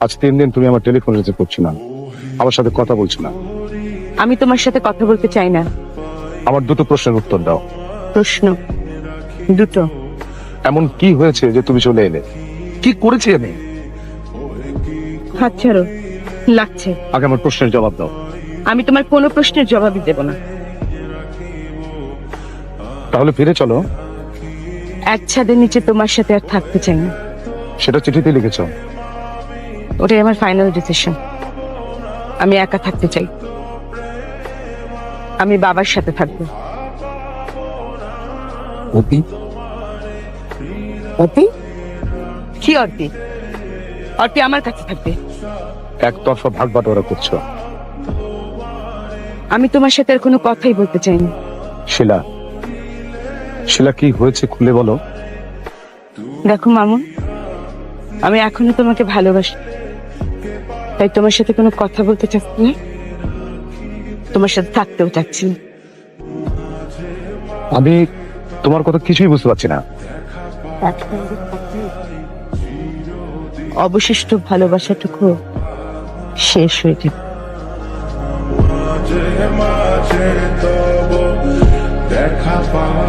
আজ 3 দিন তুমি আমার টেলিফোন রিসিভ করছো না, আমার সাথে কথা বলছো না। আমি তোমার সাথে কথা বলতে চাই না। আমার দুটো প্রশ্নের উত্তর দাও। প্রশ্ন দুটো? এমন কি হয়েছে যে তুমি চলে এলে? কি করেছি আমি? হাত ছাড়ো, লাগছে। আগে আমার প্রশ্নের জবাব দাও। আমি তোমার কোনো প্রশ্নের জবাবই দেব না। তাহলে ফিরে চলো। এক ছাদের নিচে তোমার সাথে আর থাকতে চাই না। সেটা চিঠিতে লিখেছো। ওটাই আমার ফাইনাল ডিসিশন। আমি একা থাকতে চাই। আমি বাবার সাথে থাকবো। অপি? অপি? কি অর্পি? অর্পি আমার কাছে থাকবে। একতরফা ভাগ বাটোয়ারা করছো। আমি তোমার সাথে আর কোনো কথাই বলতে চাই না। শিলা, শিলা কি হয়েছে খুলে বলো। দেখো মামুন, আমি এখনো তোমাকে ভালোবাসি, তাই তোমার সাথে কোনো কথা বলতে চাচ্ছি না, তোমার সাথে থাকতেও চাচ্ছি না। আমি তোমার কথা কিছুই বুঝতে পারছি না। অবশিষ্ট ভালোবাসাটুকু শেষ হয়ে যাবে। মাঝে মাঝে তবু দেখা পাওয়া